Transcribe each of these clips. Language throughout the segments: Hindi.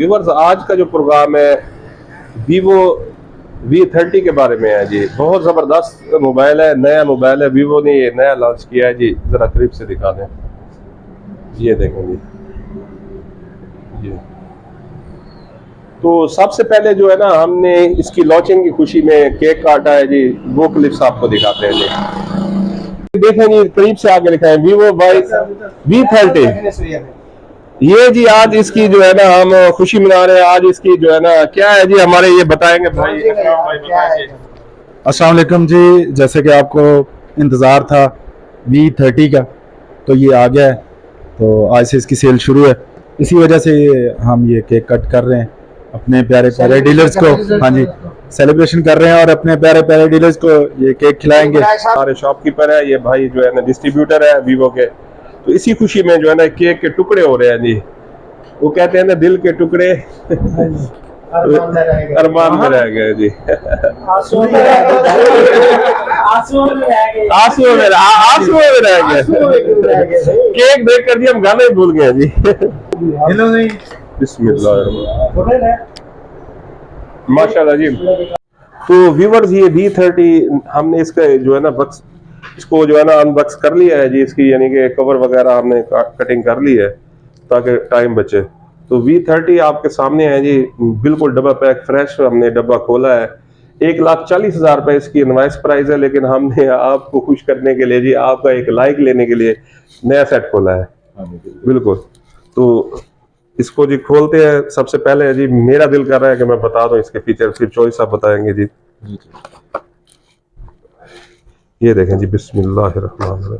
व्यूवर्स, आज का जो प्रोग्राम है वीवो V30 के बारे में है जी। बहुत ज़बरदस्त मोबाइल है, नया मोबाइल है, वीवो ने ये नया लॉन्च किया है जी। ज़रा करीब से दिखा दें, ये देखें जी। ये तो सबसे पहले जो है ना, हमने इसकी लॉन्चिंग की खुशी में केक काटा है जी। वो क्लिप्स आपको दिखाते हैं जी। देखें जी, करीब से आगे लिखा है वीवो वाई V30। ये जी आज इसकी जो है ना हम खुशी मना रहे हैं। आज इसकी जो है ना क्या है जी, हमारे ये बताएंगे भाई, अकराम भाई बताएंगे। अस्सलाम वालेकुम जी। जैसे कि आपको इंतज़ार था V30 का, तो ये आ गया है। तो आज से इसकी सेल शुरू है, इसी वजह से हम ये केक कट कर रहे हैं अपने प्यारे प्यारे डीलर्स को। हाँ जी, सेलिब्रेशन कर रहे हैं और अपने प्यारे प्यारे डीलर्स को ये केक खिलाएंगे। हमारे शॉपकीपर है ये भाई, जो है ना डिस्ट्रीब्यूटर है वीवो के। तो इसी खुशी में जो है ना केक के टुकड़े हो रहे हैं जी। वो कहते हैं ना, दिल के टुकड़े अरमान में रह गए जी। आंसुओं में रह गए। केक देख कर जी हम गाने ही भूल गए जी। बिस्मिल्लाह, माशाल्लाह जी। तो व्यूवर्स, ये V30 हमने इसका जो है ना बक्स, इसको जो है ना अनबॉक्स कर लिया है जी। इसकी यानी कि कवर वगैरह हमने कटिंग कर ली है ताकि टाइम बचे। तो V30 आपके सामने है जी, बिल्कुल डब्बा पैक फ्रेश। हमने डब्बा खोला है। 1,40,000 रुपए इसकी इनवाइस प्राइस है, लेकिन हमने आपको खुश करने के लिए जी, आपका एक लाइक लेने के लिए नया सेट खोला है। बिल्कुल। तो इसको जी खोलते हैं। सबसे पहले है जी, मेरा दिल कर रहा है कि मैं बता दूं इसके फीचर, फिर चॉइस आप बताएंगे जी। ये देखें जी, बिस्मिल्लाहिर्रहमानिर्रहीम।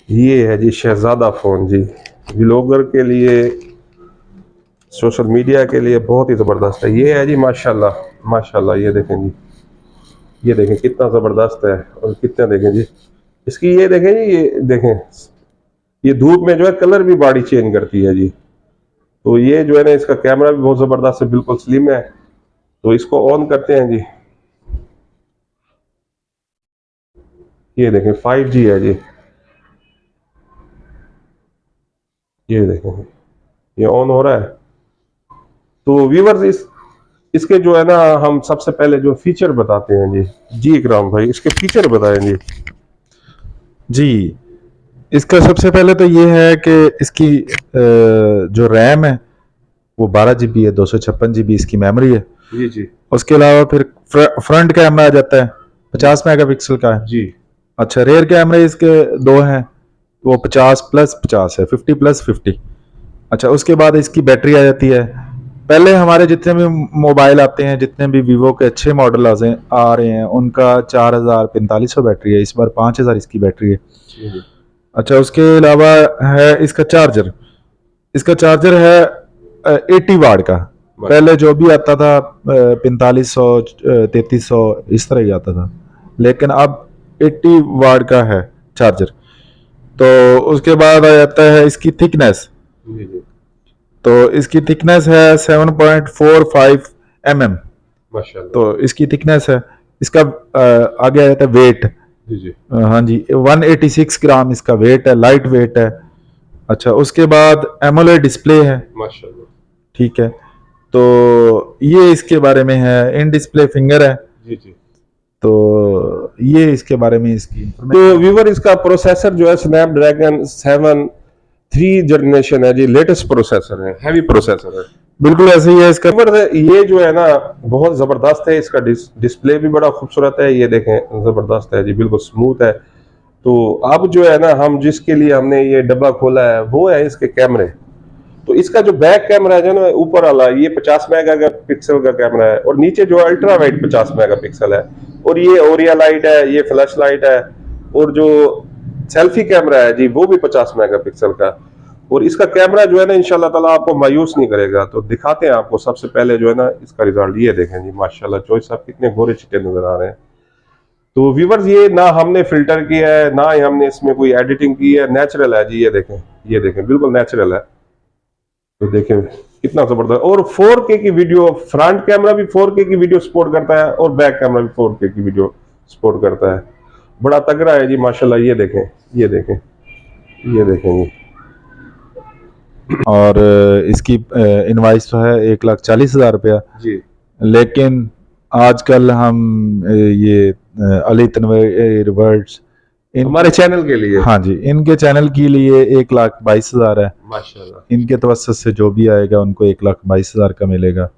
ये है जी शहजादा फोन जी। व्लॉगर के लिए, सोशल मीडिया के लिए बहुत ही जबरदस्त है। ये है जी माशाल्लाह माशाल्लाह। ये देखें जी, ये देखें कितना जबरदस्त है। और कितना देखें जी इसकी, ये देखें जी, ये देखें, ये धूप में जो है कलर भी बॉडी चेंज करती है जी। तो ये जो है ना, इसका कैमरा भी बहुत जबरदस्त है, बिल्कुल स्लिम है। तो इसको ऑन करते हैं जी। ये देखें 5G है जी। ये देखें, ये ऑन हो रहा है। तो व्यूवर्स, इसके जो है ना, हम सबसे पहले जो फीचर बताते हैं जी। जी इकराम भाई, इसके फीचर बताएं जी। जी, इसका सबसे पहले तो ये है कि इसकी जो रैम है वो 12 GB है, 256 GB इसकी मेमोरी है। जी जी। उसके अलावा फिर फ्रंट कैमरा आ जाता है, 50 मेगापिक्सल का है। जी अच्छा, रेयर कैमरे इसके दो हैं, वो 50+50 है, 50+50। अच्छा, उसके बाद इसकी बैटरी आ जाती है। पहले हमारे जितने भी मोबाइल आते हैं, जितने भी वीवो के अच्छे मॉडल आ रहे हैं, उनका 4000-4500 बैटरी है। इस बार 5000 इसकी बैटरी है। अच्छा, उसके अलावा है इसका चार्जर। इसका चार्जर है 80 वाट का। पहले जो भी आता था 4500 3300 इस तरह ही आता था, लेकिन अब 80 वाट का है चार्जर। तो उसके बाद आ जाता है इसकी थिकनेस। तो इसकी थिकनेस है 7.45 mm। माशाल्लाह। तो इसकी थिकनेस है। इसका आगे आ जाता है वेट। जी जी। हाँ जी, 186 ग्राम इसका वेट है, लाइट वेट है। अच्छा, उसके बाद एमोलेड डिस्प्ले है। माशाल्लाह। ठीक है। तो ये इसके बारे में है। इन डिस्प्ले फिंगर है। जी जी। तो ये इसके बारे में इसकी। तो व्यूवर, इसका प्रोसेसर जो है स्नैपड्रैगन 7 3 जनरेशन है जी। लेटेस्ट प्रोसेसर है, हैवी प्रोसेसर है। बिल्कुल ऐसे ही है इसका। ये जो है ना बहुत जबरदस्त है। इसका डिस्प्ले भी बड़ा खूबसूरत है। ये देखें, जबरदस्त है जी, बिल्कुल स्मूथ है। तो अब जो है ना, हम जिसके लिए हमने ये डब्बा खोला है वो है इसके कैमरे। तो इसका जो बैक कैमरा है जो ना, ऊपर वाला, ये 50 मेगापिक्सल का कैमरा है। और नीचे जो अल्ट्रा वाइड 50 मेगापिक्सल है। और ये ओरिया लाइट है, ये फ्लैश लाइट है। और जो सेल्फी कैमरा है जी, वो भी 50 मेगापिक्सल का। और इसका कैमरा जो है ना, इंशाल्लाह ताला आपको मायूस नहीं करेगा। तो दिखाते हैं आपको सबसे पहले जो है ना इसका रिजल्ट। ये देखें जी माशाल्लाह, चॉइस साहब कितने गोरे चिट्टे नजर आ रहे हैं। तो व्यूवर्स, ये ना हमने फिल्टर किया है, ना ही हमने इसमें कोई एडिटिंग की है, नेचुरल है जी। ये देखें, ये देखें, बिल्कुल नेचुरल है। तो देखें कितना जबरदस्त। और 4K की वीडियो, फ्रंट कैमरा भी 4K की वीडियो सपोर्ट करता है और बैक कैमरा भी 4K की वीडियो सपोर्ट करता है। बड़ा तगड़ा है जी माशाल्लाह। ये देखें, ये देखें, ये देखें जी। और इसकी इनवाइस तो है 1,40,000 रुपया, जी लेकिन आजकल हम ये अली तनवीर वर्ड्स हमारे चैनल के लिए हाँ जी, इनके चैनल के लिए 1,22,000 है। माशाल्लाह इनके तवस्सुत से जो भी आएगा उनको 1,22,000 का मिलेगा।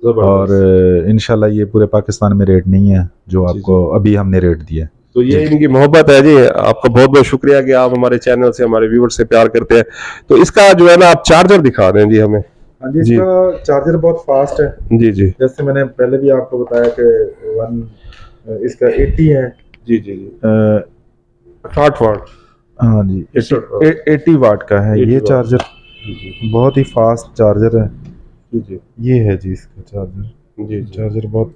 और जबरदस्त। इंशाल्लाह ये पूरे पाकिस्तान में रेट नहीं है जो आपको अभी हमने रेट दिया है। तो ये इनकी मोहब्बत है जी, आपका बहुत बहुत शुक्रिया कि आप हमारे चैनल से हमारे व्यूअर से प्यार करते हैं। तो इसका जो है ना आप चार्जर दिखा दें जी हमें। हाँ जी, इसका चार्जर बहुत फास्ट है। जी जी जैसे मैंने पहले भी आपको बताया कि इसका 80 है। जी जी जी 60 वाट। हाँ जी, 80 वाट का है 80 ये वाट। चार्जर, जी बहुत ही फास्ट चार्जर है। जी जी ये है जी इसका चार्जर। जी चार्जर बहुत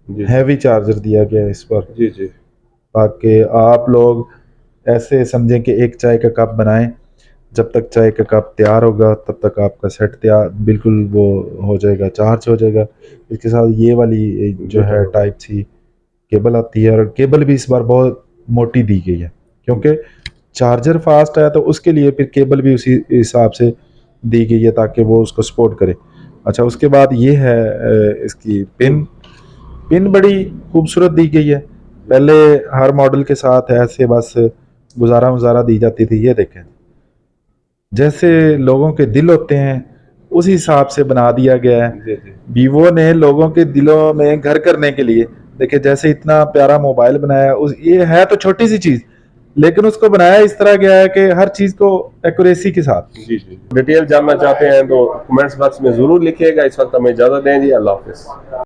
जी हैवी चार्जर दिया गया है इस पर, जी जी ताकि आप लोग ऐसे समझें कि एक चाय का कप बनाएं, जब तक चाय का कप तैयार होगा तब तक आपका सेट तैयार बिल्कुल वो हो जाएगा, चार्ज हो जाएगा। इसके साथ ये वाली जो है टाइप सी केबल आती है, और केबल भी इस बार बहुत मोटी दी गई है क्योंकि चार्जर फास्ट है, तो उसके लिए फिर केबल भी उसी हिसाब से दी गई है ताकि वो उसको सपोर्ट करे। अच्छा, उसके बाद ये है इसकी पिन बड़ी खूबसूरत दी गई है। पहले हर मॉडल के साथ ऐसे बस गुजारा दी जाती थी, ये देखें जैसे लोगों के दिल होते हैं उस हिसाब से बना दिया गया है। जी जी वीवो ने लोगों के दिलों में घर करने के लिए देखिए जैसे इतना प्यारा मोबाइल बनाया, उस ये है तो छोटी सी चीज, लेकिन उसको बनाया इस तरह गया है कि हर चीज को एक्यूरेसी के साथ। जी जी डिटेल जानना चाहते हैं तो कमेंट्स बॉक्स में जरूर लिखिएगा। इस वक्त हमें इजाजत दें जी, अल्लाह हाफिज।